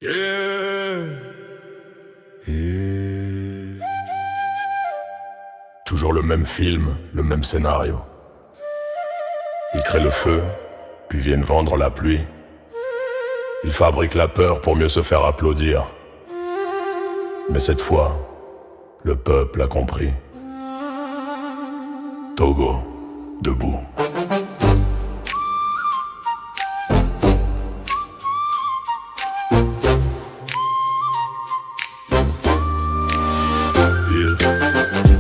Yeah. Yeah. Toujours le même film, le même scénario. Ils créent le feu, puis viennent vendre la pluie. Ils fabriquent la peur pour mieux se faire applaudir. Mais cette fois, le peuple a compris. Togo, debout.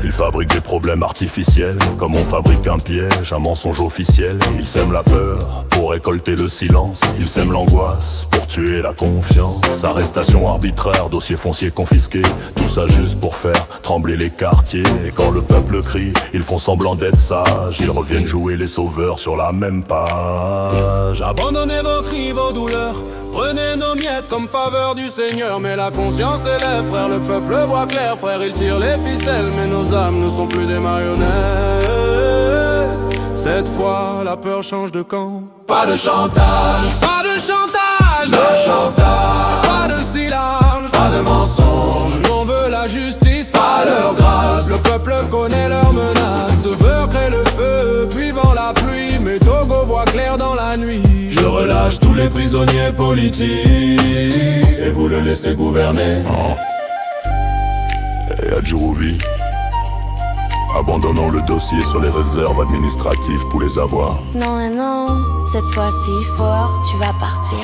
Ils fabriquent des problèmes artificiels, comme on fabrique un piège, un mensonge officiel. Ils sèment la peur pour récolter le silence. Ils sèment l'angoisse pour tuer la confiance. Arrestation arbitraire, dossier foncier confisqué. Tout ça juste pour faire trembler les quartiers. Et quand le peuple crie, ils font semblant d'être sages. Ils reviennent jouer les sauveurs sur la même page. Abandonnez vos cris, vos douleurs. Prenez nos miettes comme faveur du Seigneur. Mais la conscience élève, frère, le peuple voit clair. Frère, il tire les ficelles, mais nos âmes ne sont plus des marionnettes. Cette fois, la peur change de camp. Pas de chantage, pas de chantage, de chantage, pas de silence, pas de mensonge. On veut la justice, pas leur grâce. Le peuple connaît leurs menaces. Veut créer le feu, puis vend la pluie. Mais Togo voit clair dans la nuit. Je relâche tous les prisonniers politiques et vous le laissez gouverner. Et Adjourouvi, abandonnons le dossier sur les réserves administratives pour les avoir. Non et non, cette fois-ci fort, tu vas partir.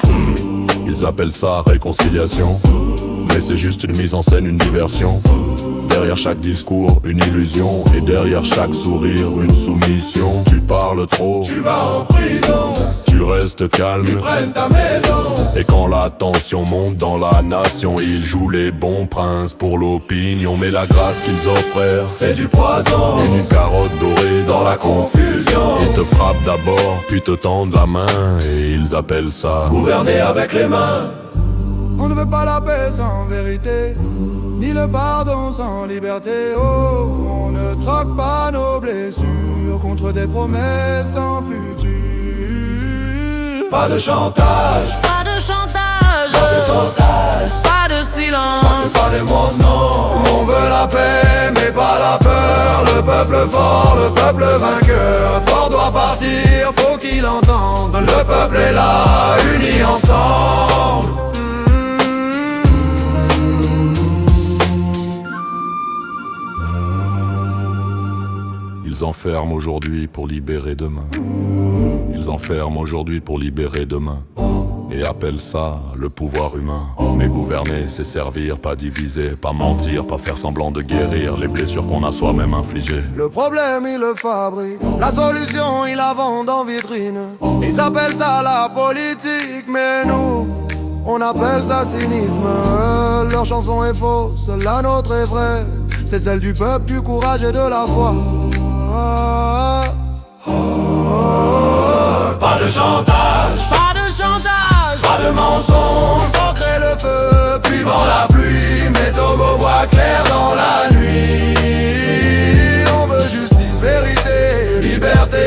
Ils appellent ça réconciliation, mais c'est juste une mise en scène, une diversion. Derrière chaque discours, une illusion. Et derrière chaque sourire, une soumission. Tu parles trop, tu vas en prison. Tu restes calme, ils prennent ta maison. Et quand la tension monte dans la nation, ils jouent les bons princes pour l'opinion. Mais la grâce qu'ils offrent, c'est du poison. Une carotte dorée dans la confusion. Ils te frappent d'abord, puis te tendent la main. Et ils appellent ça gouverner avec les mains. On ne veut pas la paix sans vérité, ni le pardon sans liberté. Oh, on ne troque pas nos blessures contre des promesses sans futur. Pas de chantage, pas de chantage, pas de chantage, pas de silence. Ça c'est pas des mensonges. On veut la paix mais pas la peur. Le peuple fort, le peuple vainqueur. Fort doit partir, faut qu'il entende. Le peuple est là, unis ensemble. Ils enferment aujourd'hui pour libérer demain. Ils enferment aujourd'hui pour libérer demain. Et appellent ça le pouvoir humain. Mais gouverner, c'est servir, pas diviser, pas mentir, pas faire semblant de guérir les blessures qu'on a soi-même infligées. Le problème, ils le fabriquent. La solution, ils la vendent en vitrine. Ils appellent ça la politique, mais nous, on appelle ça cynisme. Leur chanson est fausse, la nôtre est vraie. C'est celle du peuple, du courage et de la foi. Pas de chantage, pas de chantage, pas de mensonge. Faut créer le feu, puis vend la pluie. Mais Togo voit clair dans la nuit. On veut justice, vérité, liberté.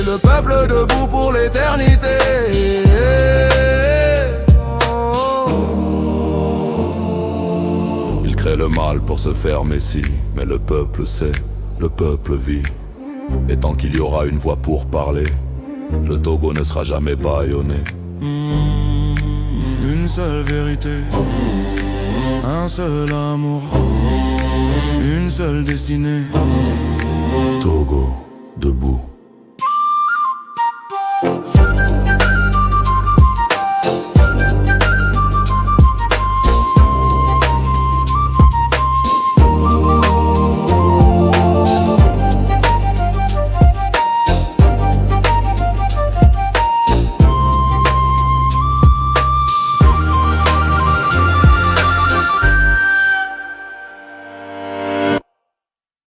Le peuple debout pour l'éternité. Ils créent le mal pour se faire messie. Mais le peuple sait, le peuple vit. Et tant qu'il y aura une voix pour parler, le Togo ne sera jamais bâillonné. Une seule vérité, un seul amour, une seule destinée. Togo, debout.